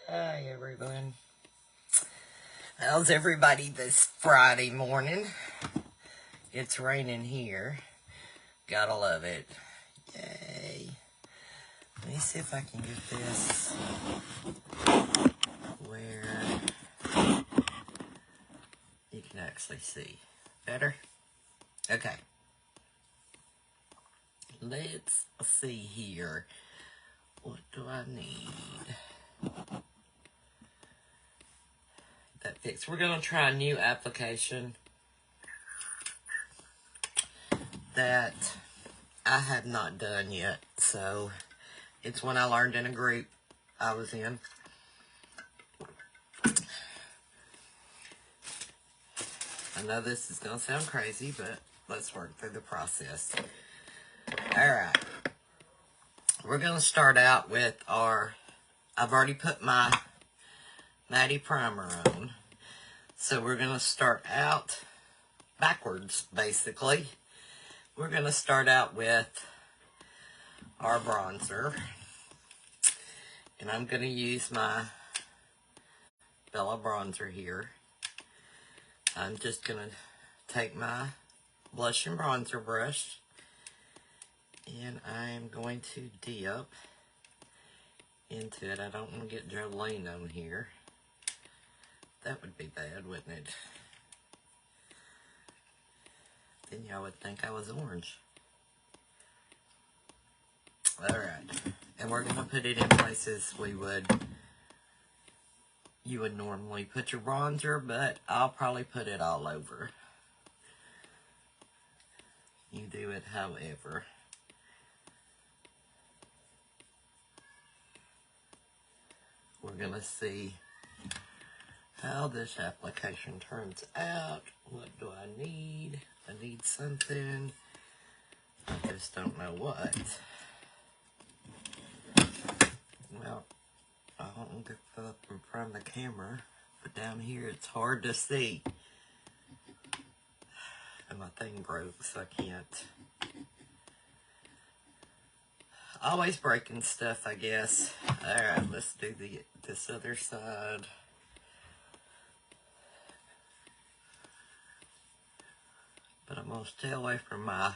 Hi everyone. How's everybody this Friday morning? It's raining here. Gotta love it. Yay. Let me see if I can get this where you can actually see. Better? Okay. Let's see here. What do I need? That fix. We're gonna try a new application that I have not done yet. So it's one I learned in a group I was in. I know this is gonna sound crazy, but let's work through the process. Alright. We're gonna start out with I've already put my Matte primer on. So we're gonna start out backwards, basically. We're gonna start out with our bronzer. And I'm gonna use my Bella bronzer here. I'm just gonna take my blush and bronzer brush and I'm going to dip into it. I don't want to get Jolene on here. That would be bad, wouldn't it? Then y'all would think I was orange. Alright. And we're going to put it in places you would normally put your bronzer, but I'll probably put it all over. You do it however. We're going to see how this application turns out. What do I need? I need something. I just don't know what. Well, I don't get up in front of the camera, but down here it's hard to see. And my thing broke, so I can't. Always breaking stuff, I guess. Alright, let's do this other side. But I'm going to stay away from my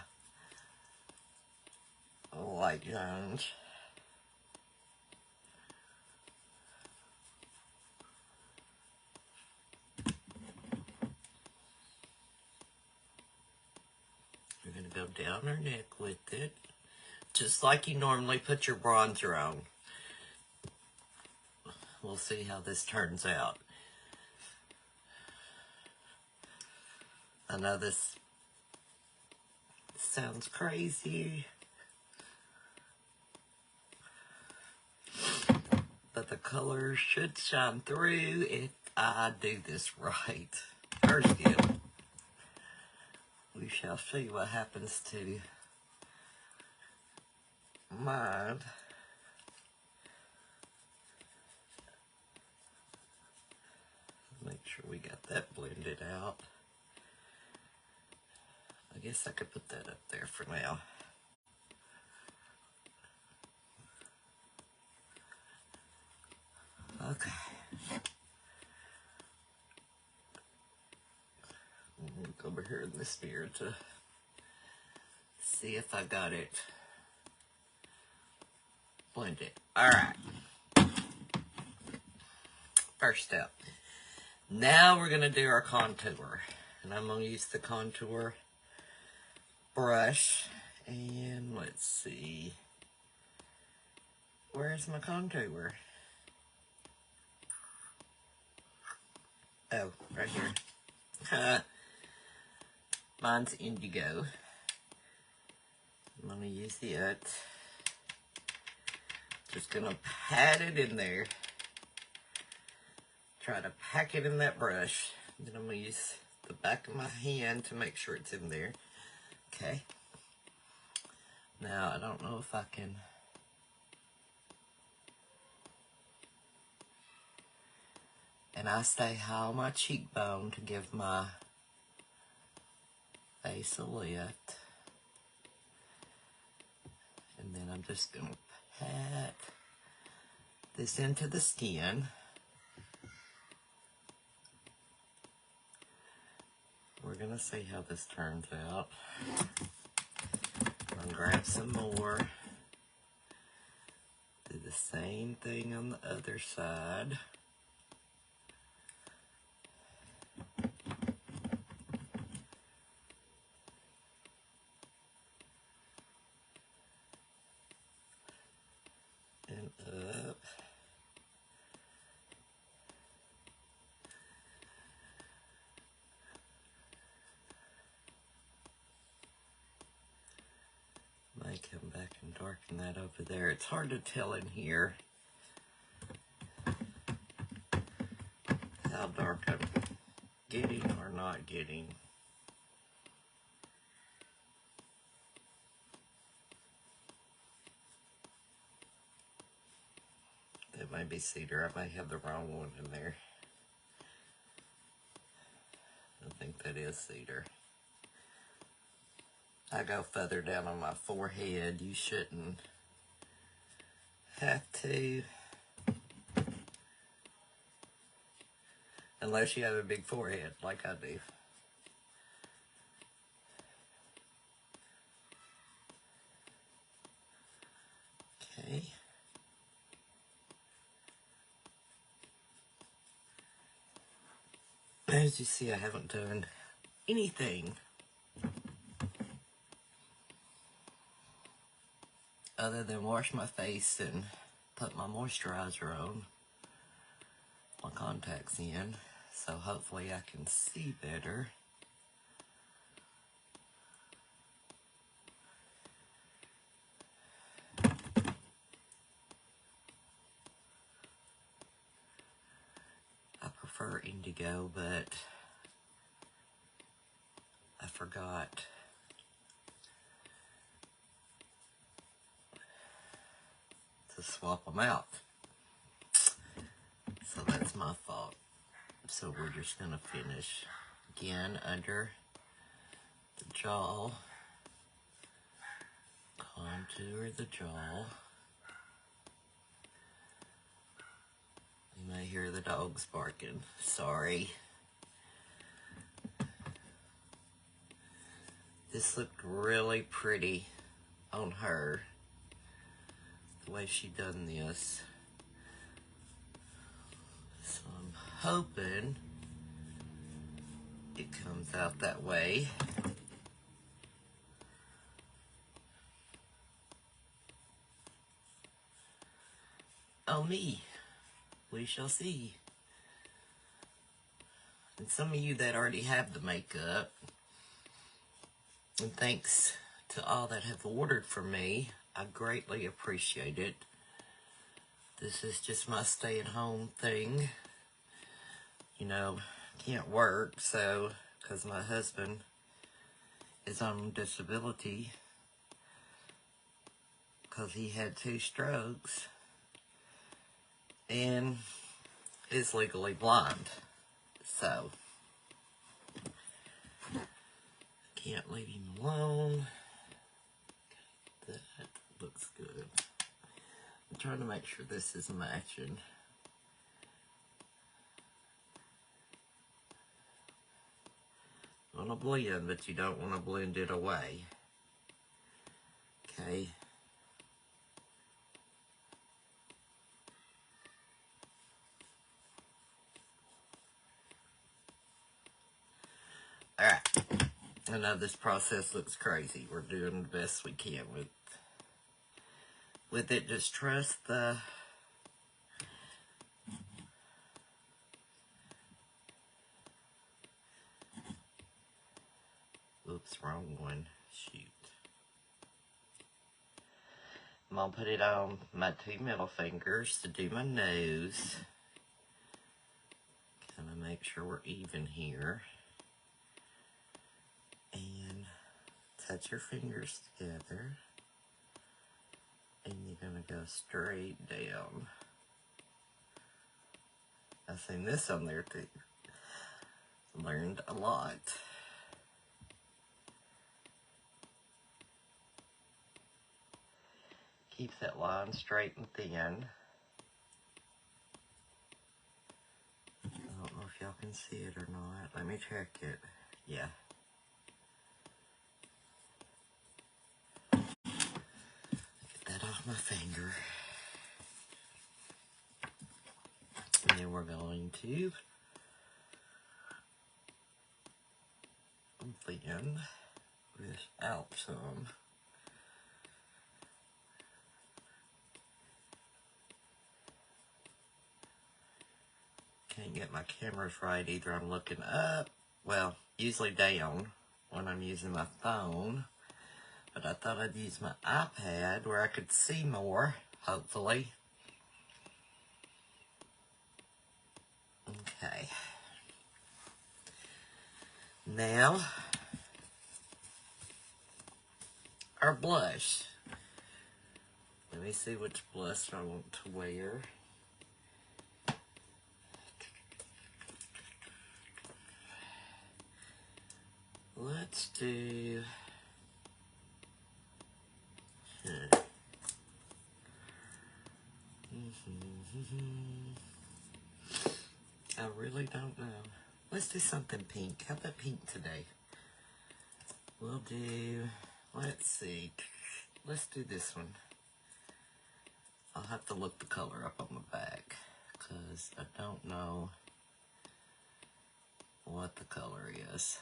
light zones. We're going to go down her neck with it. Just like you normally put your bronzer on. We'll see how this turns out. I know this sounds crazy, but the colors should shine through if I do this right. First dip. We shall see what happens to mine. Make sure we got that blended out. I guess I could put that up there for now. Okay. Look over here in this mirror to see if I got it blended. Alright. First step. Now we're going to do our contour. And I'm going to use the contour brush. And let's see. Where's my contour? Oh, right here. Mine's indigo. I'm going to use it. Just going to pat it in there. Try to pack it in that brush. Then I'm going to use the back of my hand to make sure it's in there. Okay. Now, I don't know if I can... And I stay high on my cheekbone to give my face a lift. And then I'm just going to pat this into the skin. We're going to see how this turns out. I'm going to grab some more. Do the same thing on the other side. And up. May come back and darken that over there. It's hard to tell in here how dark I'm getting or not getting. It may be cedar. I may have the wrong one in there. I think that is cedar. I go further down on my forehead. You shouldn't have to. Unless you have a big forehead like I do. Okay. As you see, I haven't done anything other than wash my face and put my moisturizer on, my contacts in, so hopefully I can see better. I prefer indigo, but I forgot to swap them out. So that's my fault. So we're just going to finish again under the jaw, contour the jaw. You may hear the dogs barking. Sorry. This looked really pretty on her, the way she done this. So I'm hoping it comes out that way. Oh me, we shall see. And some of you that already have the makeup, and thanks to all that have ordered from me, I greatly appreciate it. This is just my stay-at-home thing. You know, can't work, so, because my husband is on disability, because he had 2 strokes, and is legally blind. So, can't leave him alone. Okay, that looks good. I'm trying to make sure this is matching. You want to blend, but you don't want to blend it away. Okay. Alright. I know this process looks crazy. We're doing the best we can with it. Just trust the oops, wrong one. Shoot. I'm gonna put it on my 2 middle fingers to do my nose. Kind of make sure we're even here. And touch your fingers together. And you're gonna go straight down. I've seen this on there too. Learned a lot. Keep that line straight and thin. I don't know if y'all can see it or not. Let me check it. Yeah. Get that off my finger. And then we're going to blend this out some. Can't get my cameras right either. I'm looking up, well, usually down when I'm using my phone. But I thought I'd use my iPad where I could see more, hopefully. Okay. Now, our blush. Let me see which blush I want to wear. Let's do... I really don't know. Let's do something pink. How about pink today? We'll do... Let's see. Let's do this one. I'll have to look the color up on the back, because I don't know what the color is.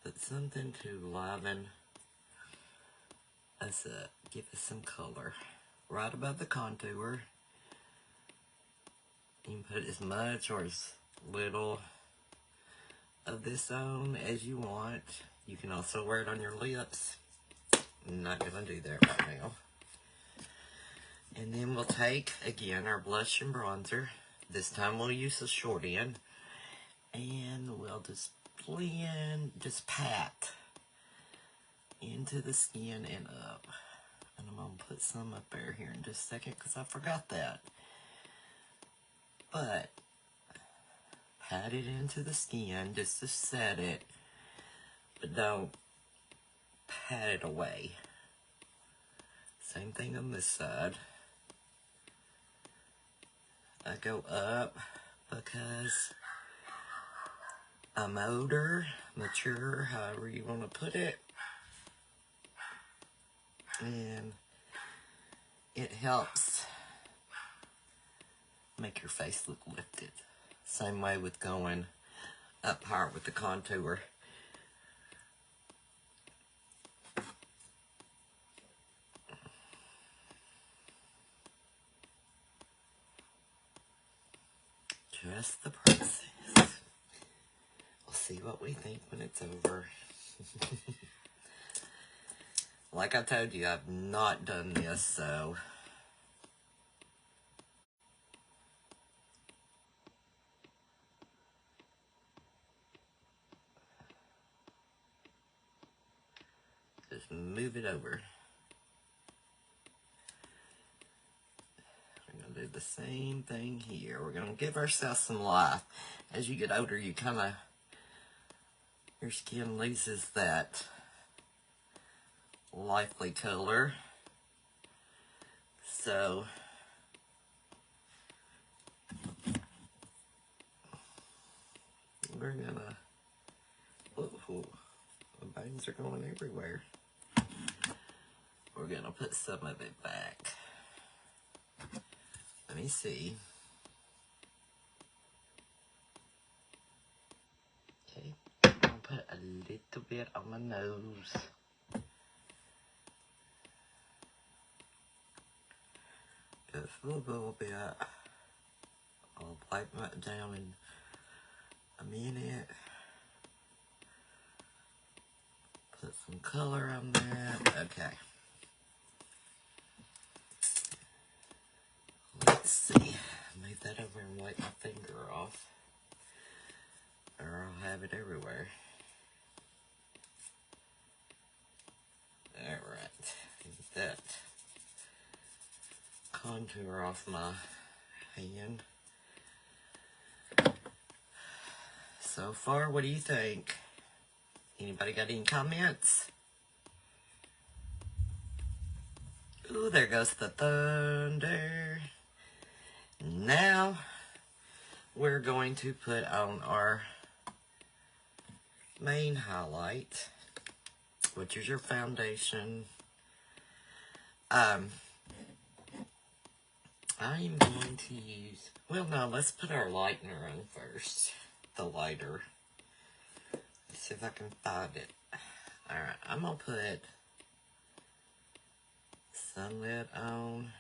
But something to liven us up, give us some color. Right above the contour. You can put as much or as little of this on as you want. You can also wear it on your lips. I'm not going to do that right now. And then we'll take, again, our blush and bronzer. This time we'll use the short end. And we'll just blend, just pat into the skin and up. And I'm going to put some up there here in just a second because I forgot that. But pat it into the skin just to set it. But don't pat it away. Same thing on this side. I go up because I'm older, mature, however you want to put it. And it helps make your face look lifted. Same way with going up higher with the contour. Just the process. We'll see what we think when it's over. Like I told you, I've not done this, so... just move it over. We're going to do the same thing here. We're going to give ourselves some life. As you get older, you kind of... your skin loses that lively color. So... we're going to... oh, the bangs are going everywhere. We're going to put some of it back. Let me see. Okay, I'll put a little bit on my nose. Just a little bit. I'll wipe that down in a minute. Put some color on that. Okay. Let's see. Move that over and wipe my finger off. Or I'll have it everywhere. Alright. Get that contour off my hand. So far, what do you think? Anybody got any comments? Ooh, there goes the thunder. Now, we're going to put on our main highlight, which is your foundation. I'm going to use, well, no, let's put our lightener on first. The lighter. Let's see if I can find it. Alright, I'm going to put Sunlit on.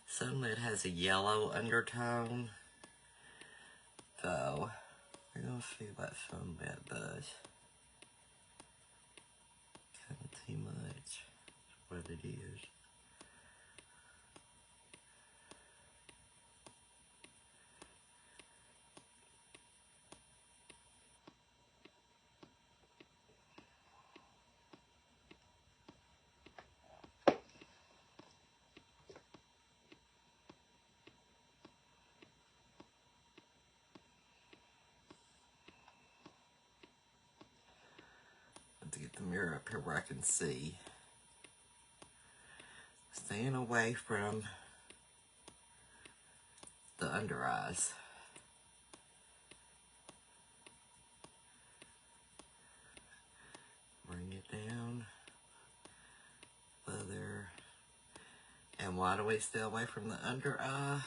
Sunlit has a yellow undertone. So, we're going to see what Sunlit does. Kind of too much. That's what it is. To get the mirror up here where I can see. Staying away from the under eyes. Bring it down. Further. And why do we stay away from the under eye?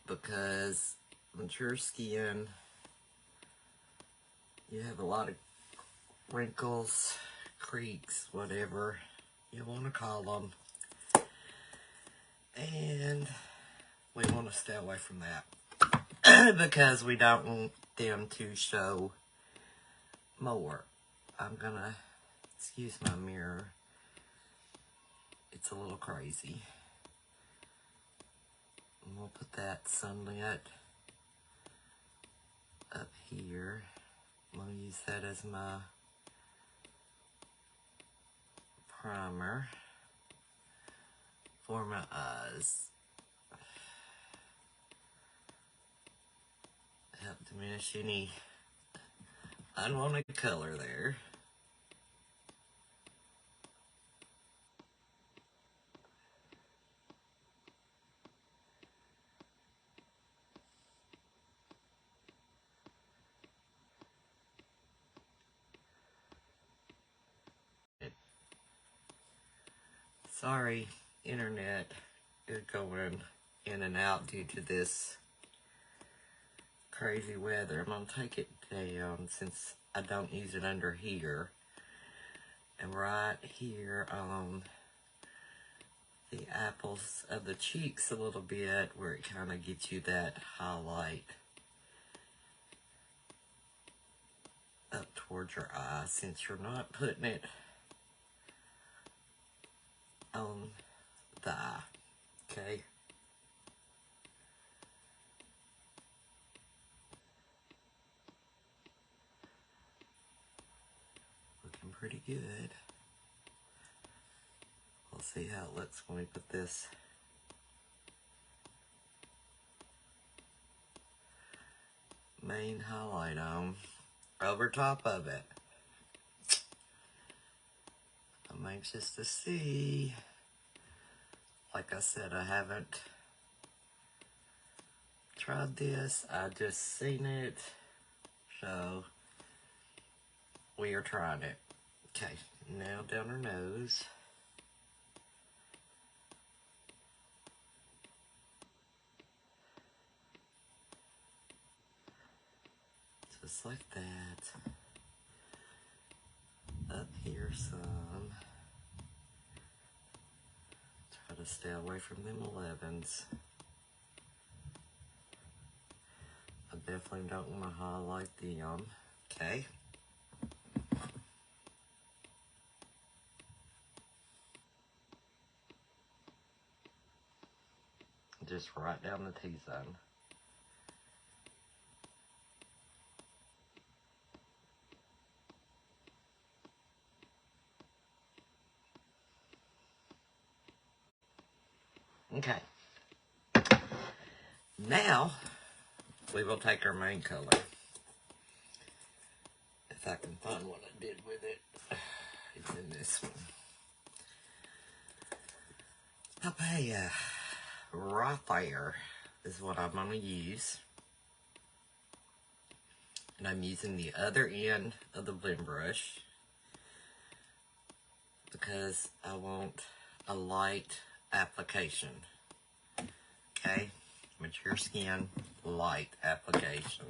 Because mature skin, you have a lot of wrinkles, creaks, whatever you want to call them. And we want to stay away from that. Because we don't want them to show more. I'm gonna, excuse my mirror. It's a little crazy. And we'll put that Sunlit up here. I'm going to use that as my primer for my eyes. Help diminish any unwanted color there. Sorry, internet is going in and out due to this crazy weather. I'm going to take it down since I don't use it under here. And right here on the apples of the cheeks a little bit, where it kind of gets you that highlight up towards your eye, since you're not putting it on the eye. Okay? Looking pretty good. We'll see how it looks when we put this main highlight on over top of it. I'm anxious to see. Like I said, I haven't tried this. I just seen it. So we are trying it. Okay, now down her nose. Just like that. Up here some. Try to stay away from them 11s. I definitely don't want to highlight them. Okay. Just right down the T-zone. Okay. Now, we will take our main color. If I can find what I did with it. It's in this one. Papaya right there is what I'm going to use. And I'm using the other end of the blend brush because I want a light application. Okay? Mature skin, light application.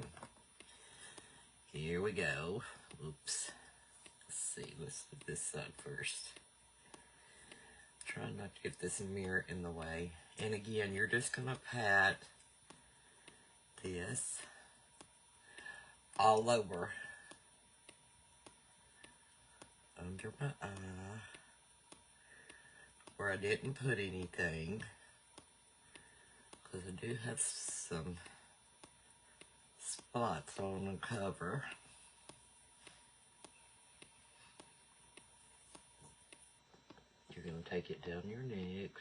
Here we go. Oops. Let's see. Let's do this side first. Try not to get this mirror in the way. And again, you're just going to pat this all over under my eye where I didn't put anything, because I do have some spots on the cover. You're going to take it down your neck.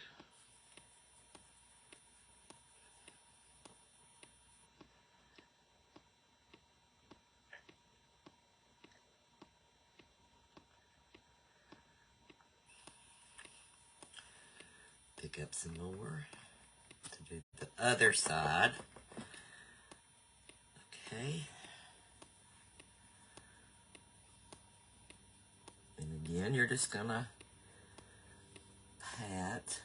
Pick up some more to do the other side. Okay. And again, you're just going to pat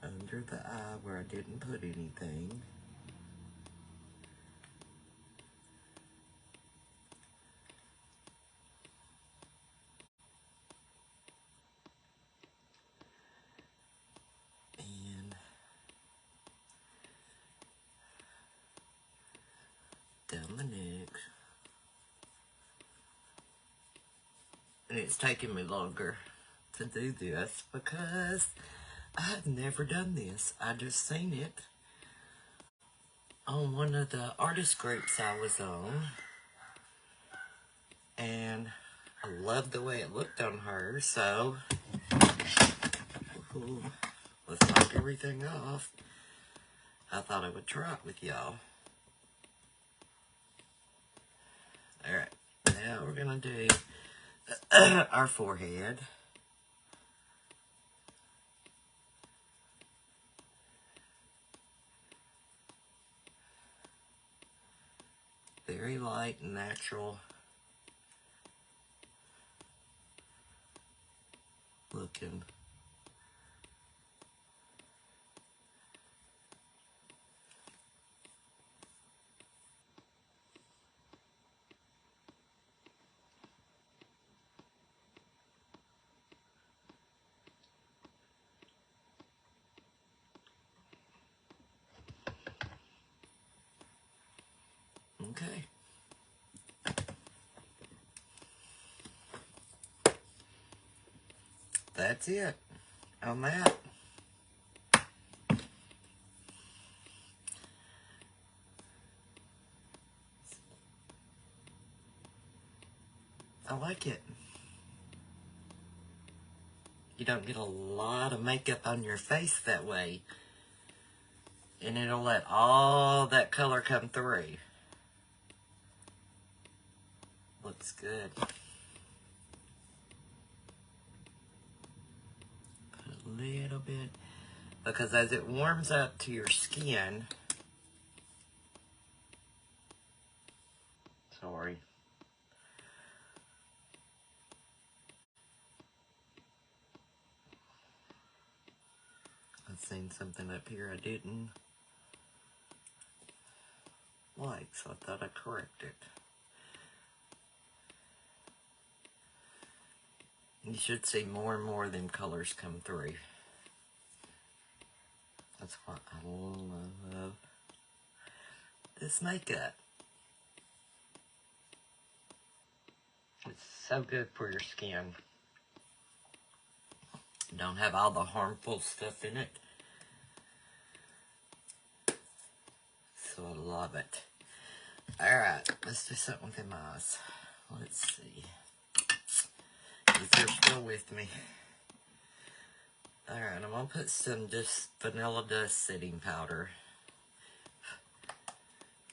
under the eye where I didn't put anything. And down the neck. And it's taking me longer to do this because I've never done this. I just seen it on one of the artist groups I was on. And I loved the way it looked on her, so let's knock everything off. I thought I would try it with y'all. Alright, now we're gonna do our forehead. Very light, natural looking. Okay. That's it on that. I like it. You don't get a lot of makeup on your face that way. And it'll let all that color come through. Looks good. Put a little bit. Because as it warms up to your skin, sorry. I've seen something up here I didn't like, so I thought I'd correct it. You should see more and more of them colors come through. That's why I love this makeup. It's so good for your skin. Don't have all the harmful stuff in it. So I love it. Alright, let's do something with them eyes. Let's see. If you're still with me. Alright, I'm going to put some just vanilla dust setting powder.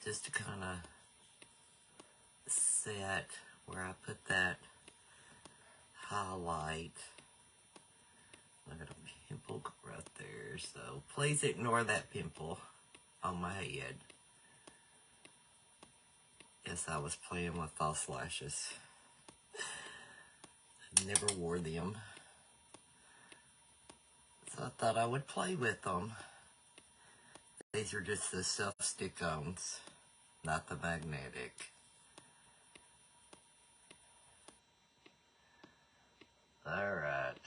Just to kind of set where I put that highlight. Look at a pimple right there. So please ignore that pimple on my head. Yes, I was playing with false lashes. I never wore them. So I thought I would play with them. These are just the self-stick-ons, not the magnetic. Alright.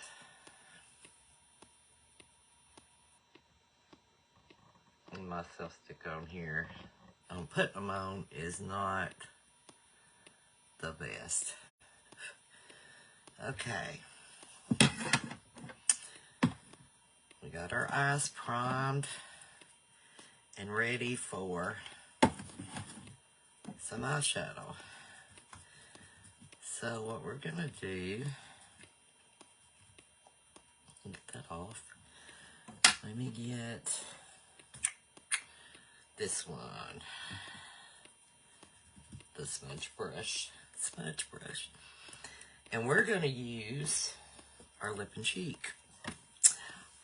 And my self-stick-on here. Putting them on is not the best. Okay. We got our eyes primed and ready for some eyeshadow. So what we're gonna do, get that off. Let me get this one. The smudge brush. And we're gonna use our lip and cheek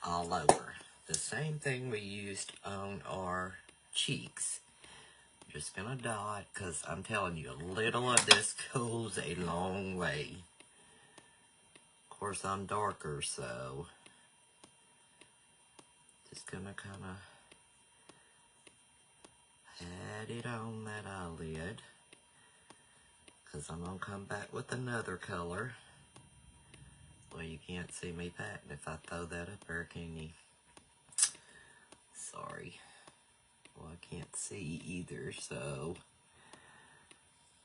all over. The same thing we used on our cheeks. Just gonna dot, because I'm telling you, a little of this goes a long way. Of course, I'm darker, so just gonna kind of pat it on that eyelid, because I'm gonna come back with another color. Well, you can't see me patting if I throw that up there, can you? Sorry. Well, I can't see either, so.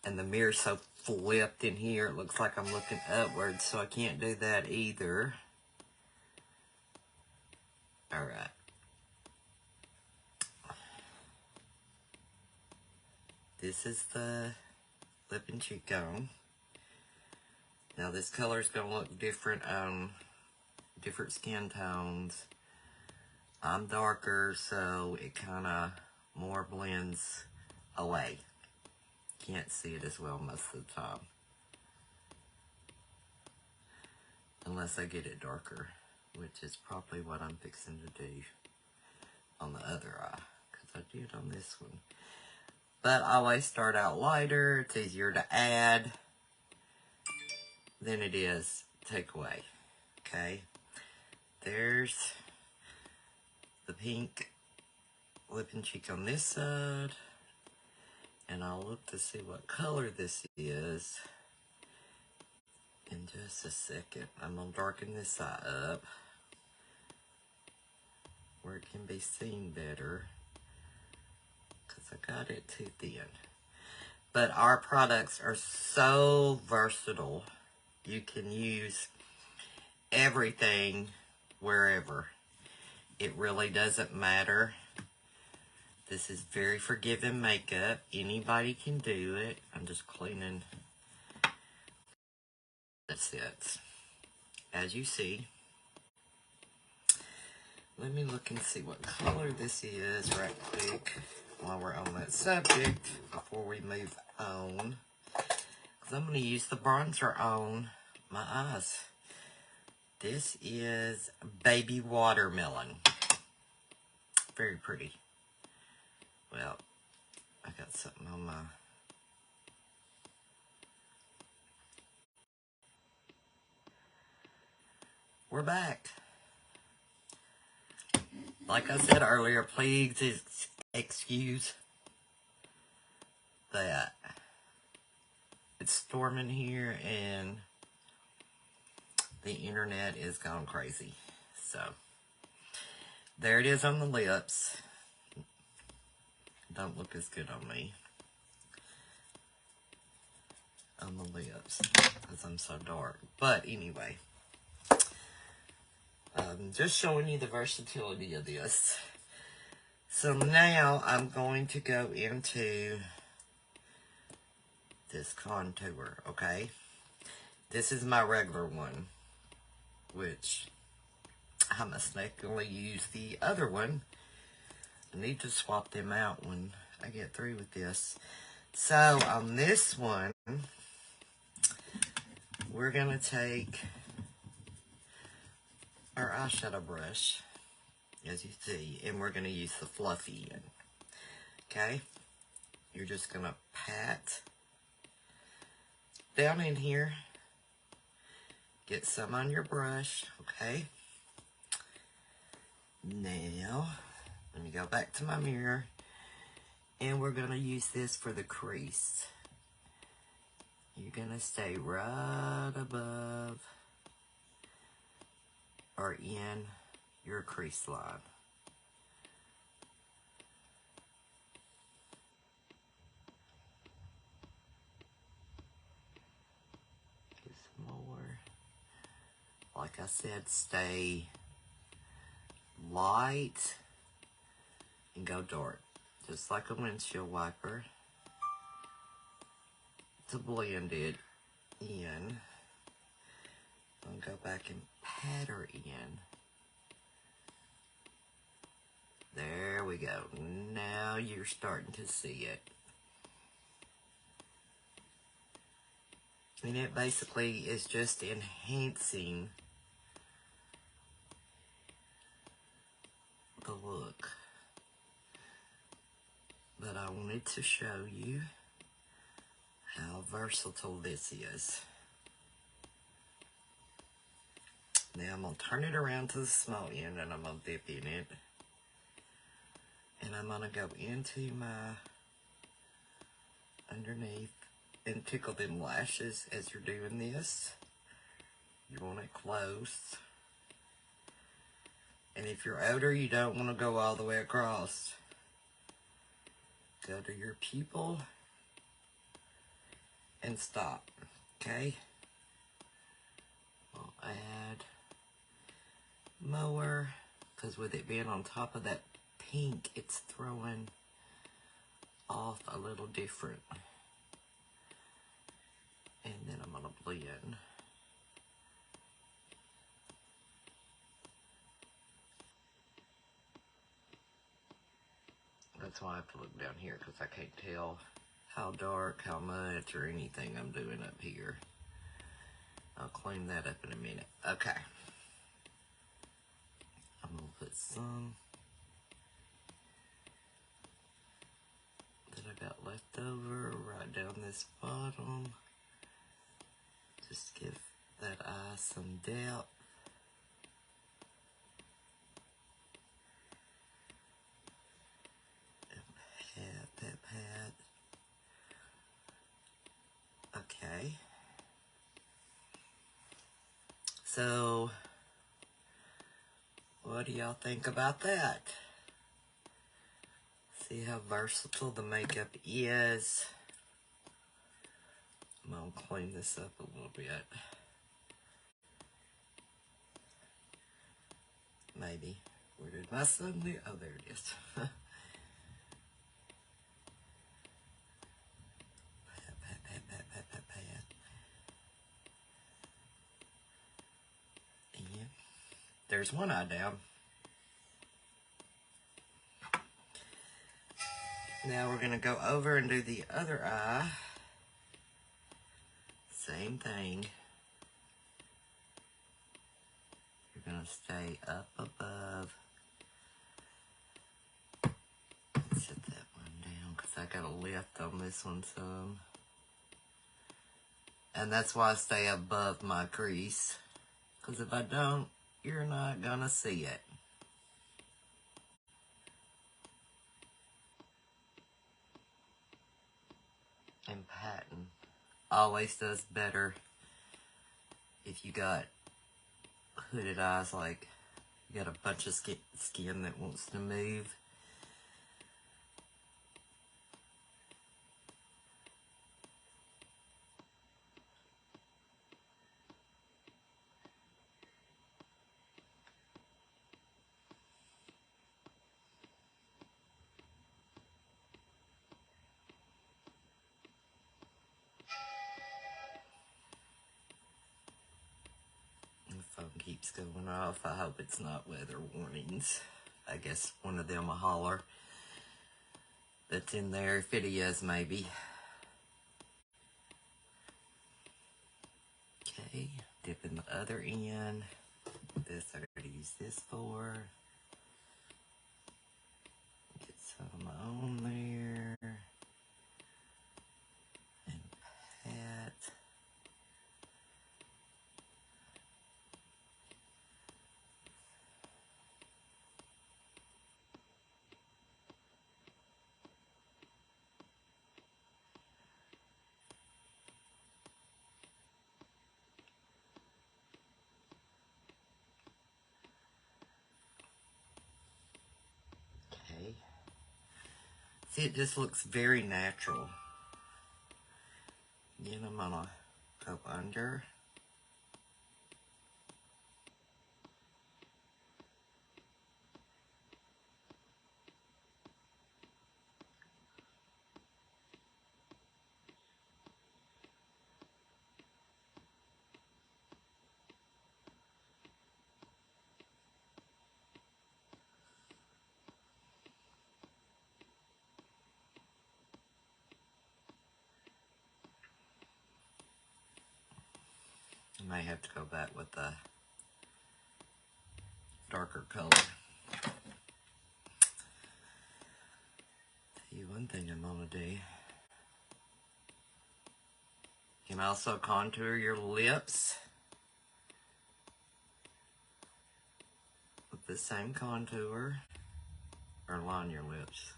And the mirror's so flipped in here, it looks like I'm looking upwards, so I can't do that either. Alright. This is the lip and cheek on. Now this color's gonna look different on different skin tones. I'm darker, so it kind of more blends away. Can't see it as well most of the time. Unless I get it darker, which is probably what I'm fixing to do on the other eye, because I did on this one. But I always start out lighter. It's easier to add than it is take away. Okay, there's the pink lip and cheek on this side, and I'll look to see what color this is in just a second. I'm gonna darken this side up where it can be seen better, because I got it too thin. But our products are so versatile. You can use everything wherever. It really doesn't matter. This is very forgiving makeup. Anybody can do it. I'm just cleaning. That's it. As you see. Let me look and see what color this is right quick while we're on that subject before we move on. Because I'm going to use the bronzer on my eyes. This is Baby Watermelon. Very pretty. Well, I got something on my... We're back. Like I said earlier, please excuse that. It's storming here and the internet is gone crazy. So, there it is on the lips. Don't look as good on me. On the lips, because I'm so dark. But anyway, just showing you the versatility of this. So now I'm going to go into this contour, okay? This is my regular one, which I mistakenly used the other one. I need to swap them out when I get through with this. So on this one, we're going to take our eyeshadow brush, as you see, and we're going to use the fluffy end. Okay? You're just going to pat down in here. Get some on your brush, okay? Now, let me go back to my mirror. And we're going to use this for the crease. You're going to stay right above or in your crease line. Get some more. Like I said, stay light and go dark. Just like a windshield wiper to blend it in. I'm going to go back and pat her in. There we go. Now you're starting to see it. And it basically is just enhancing the look. But I wanted to show you how versatile this is. Now I'm going to turn it around to the small end and I'm going to dip in it. And I'm going to go into my underneath and tickle them lashes as you're doing this. You want it close. And if you're older, you don't want to go all the way across. Go to your pupil and stop. Okay? I'll add more, because with it being on top of that pink, it's throwing off a little different. And then I'm going to blend. That's why I have to look down here, because I can't tell how dark, how much, or anything I'm doing up here. I'll clean that up in a minute. Okay. I'm going to put some that I got left over right down this bottom. Just give that eye some depth. That pat. Okay. So, what do y'all think about that? See how versatile the makeup is. I'm gonna clean this up a little bit. Maybe. Where did my son do? Oh, there it is. Pat. And there's one eye down. Now we're going to go over and do the other eye. Same thing. You're going to stay up above. Set that one down because I got a lift on this one some. And that's why I stay above my crease. Because if I don't, you're not going to see it. And patting always does better if you got hooded eyes, like you got a bunch of skin that wants to move. The phone keeps going off. I hope it's not weather warnings. I guess one of them will holler that's in there. If it is, maybe. Okay, dipping the other end. This I gotta use this for. Get some on there. And pat. Okay. See, it just looks very natural. Then I'm gonna go under. I may have to go back with the darker color. Tell you one thing I'm gonna do. You can also contour your lips with the same contour, or line your lips.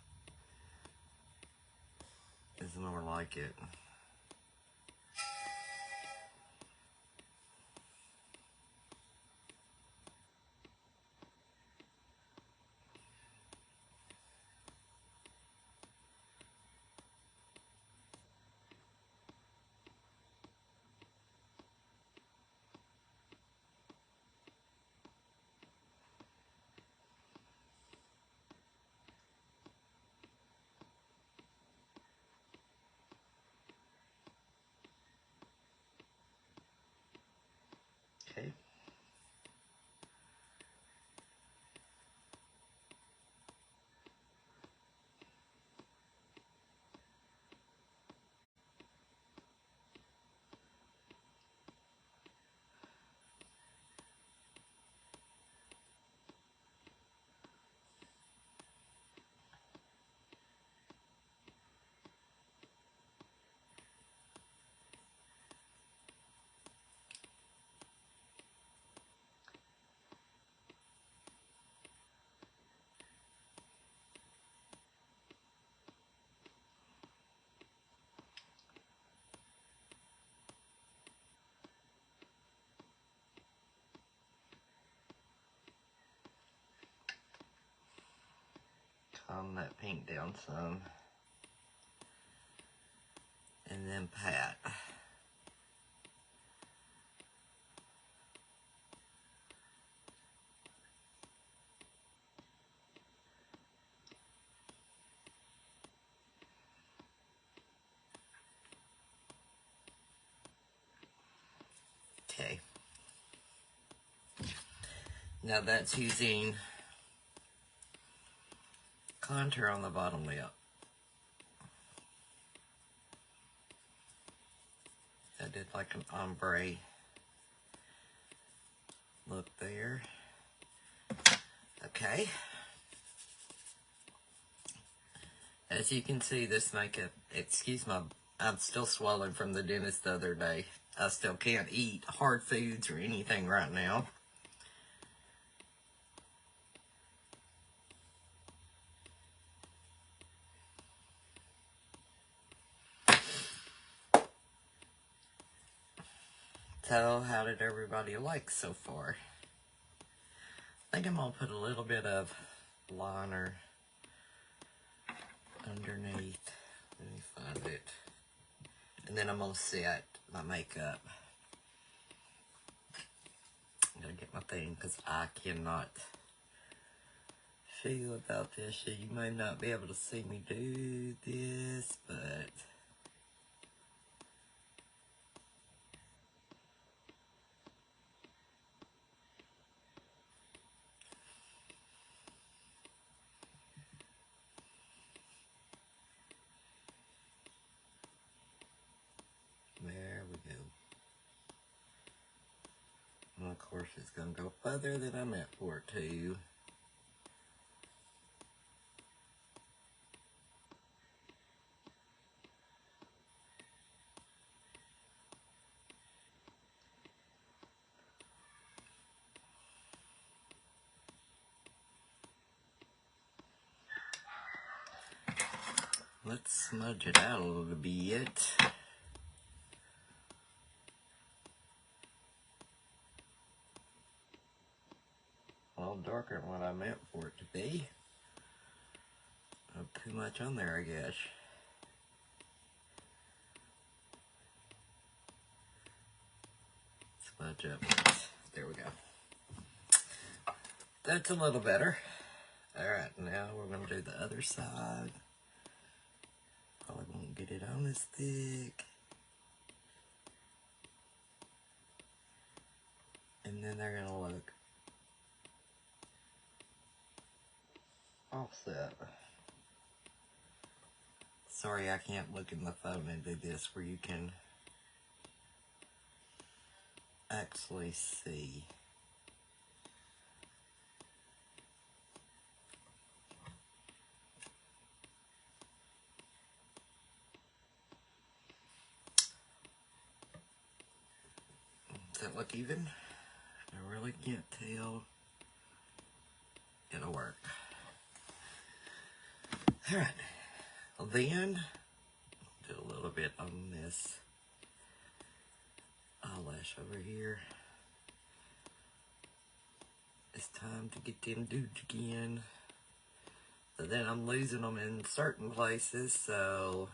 It's more like it. Okay. Calm that paint down some. And then pat. Okay. Now that's using contour on the bottom lip. I did like an ombre look there. Okay. As you can see, this makeup, excuse my, I'm still swelling from the dentist the other day. I still can't eat hard foods or anything right now. So, how did everybody like so far? I think I'm going to put a little bit of liner underneath. Let me find it. And then I'm going to set my makeup. I'm going to get my thing because I cannot feel about this shit. You may not be able to see me do this, but there we go. course, it's going to go further than I meant for it to. Let's smudge it out a little bit. A little darker than what I meant for it to be. Not too much on there, I guess. Smudge up. There we go. That's a little better. Alright, now we're going to do the other side. Probably won't get it on as thick. And then they're going to look offset. Sorry, I can't look in the phone and do this where you can actually see. Does that look even? I really can't tell. It'll work. Alright. Then, do a little bit on this eyelash over here. It's time to get them dudes again. But then I'm losing them in certain places, so,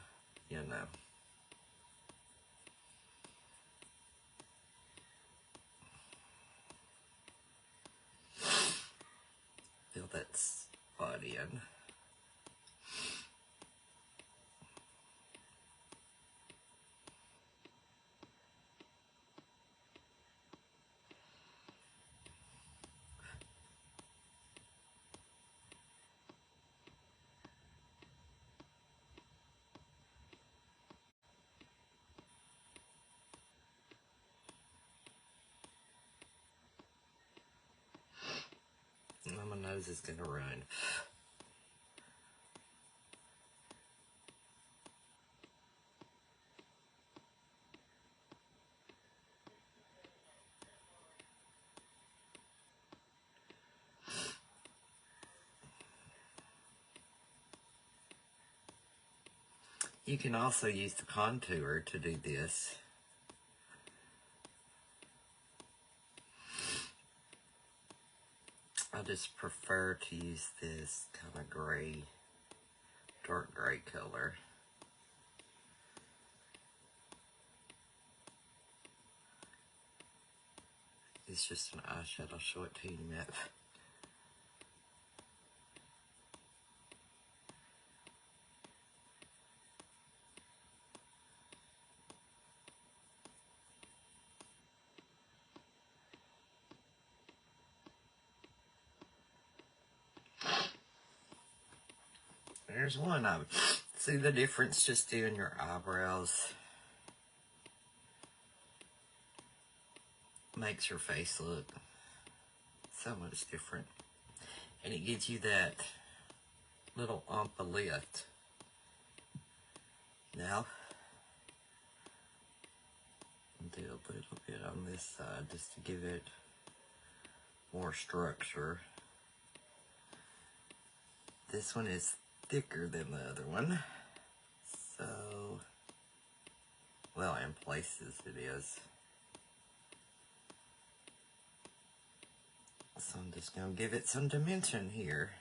you know. Fill that spot in. Now my nose is gonna run. You can also use the contour to do this. I just prefer to use this kind of gray, dark gray color. It's just an eyeshadow. I'll show it to you in a minute. There's one of them. See the difference just doing your eyebrows? Makes your face look so much different. And it gives you that little ump of lift. Now, do a little bit on this side just to give it more structure. This one is thicker than the other one. So, well, in places it is. So I'm just going to give it some dimension here.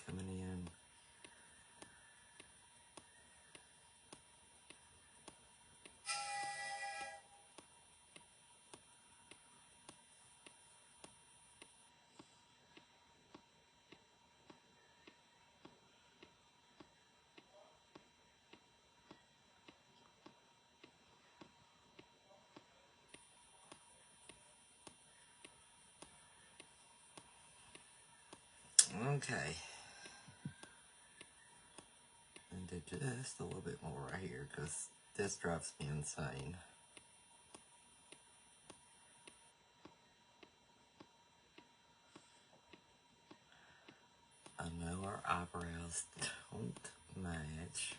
coming in. Okay. And do just a little bit more right here because this drives me insane. I know our eyebrows don't match.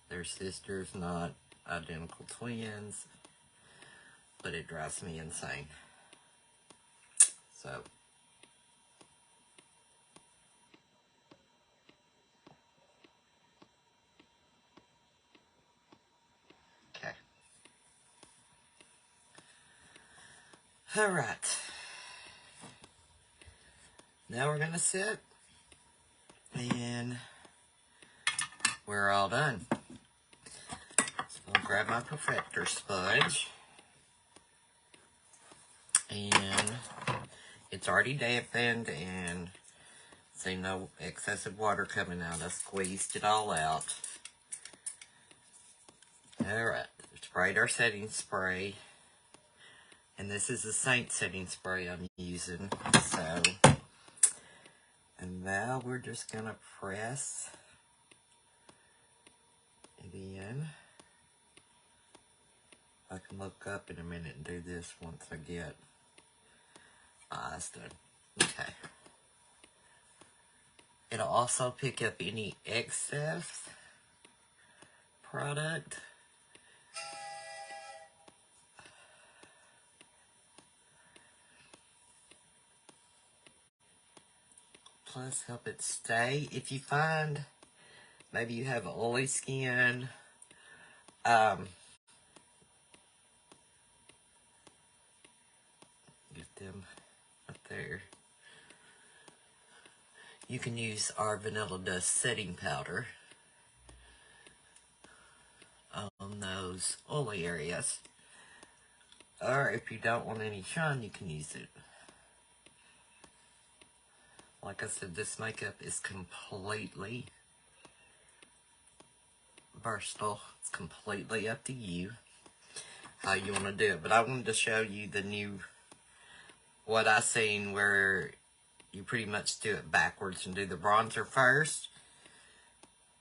They're sisters, not identical twins, but it drives me insane. So, okay. All right. Now we're going to sit, and we're all done. So I'll grab my Perfector sponge, and it's already dampened, and see no excessive water coming out. I squeezed it all out. All right, sprayed our setting spray, and this is the Saint setting spray I'm using. So, and now we're just gonna press it in. I can look up in a minute and do this once I get my eyes done. Okay. It'll also pick up any excess product. Plus help it stay. If you find maybe you have oily skin, get them up there. You can use our Vanilla Dust setting powder on those oily areas. Or if you don't want any shine, you can use it. Like I said, this makeup is completely versatile. It's completely up to you how you want to do it. But I wanted to show you the new, what I seen where you pretty much do it backwards and do the bronzer first.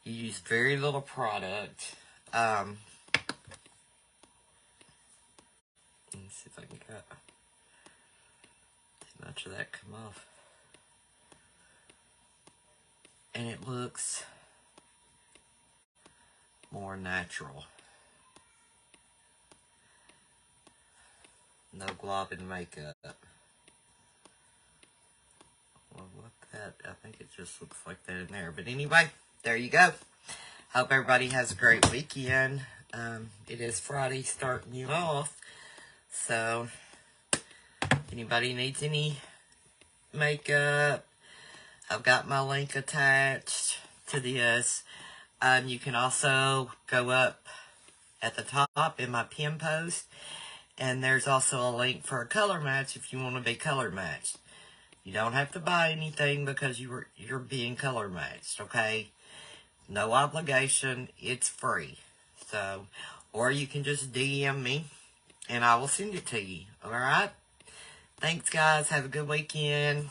You use very little product. Let me see if I can cut too much of that come off. And it looks more natural. No globbing makeup. Well, look at that. I think it just looks like that in there. But anyway, there you go. Hope everybody has a great weekend. It is Friday starting you off. So, anybody needs any makeup, I've got my link attached to this. You can also go up at the top in my pin post. And there's also a link for a color match if you want to be color matched. You don't have to buy anything because you're being color matched, okay? No obligation. It's free. So, or you can just DM me and I will send it to you. All right? Thanks, guys. Have a good weekend.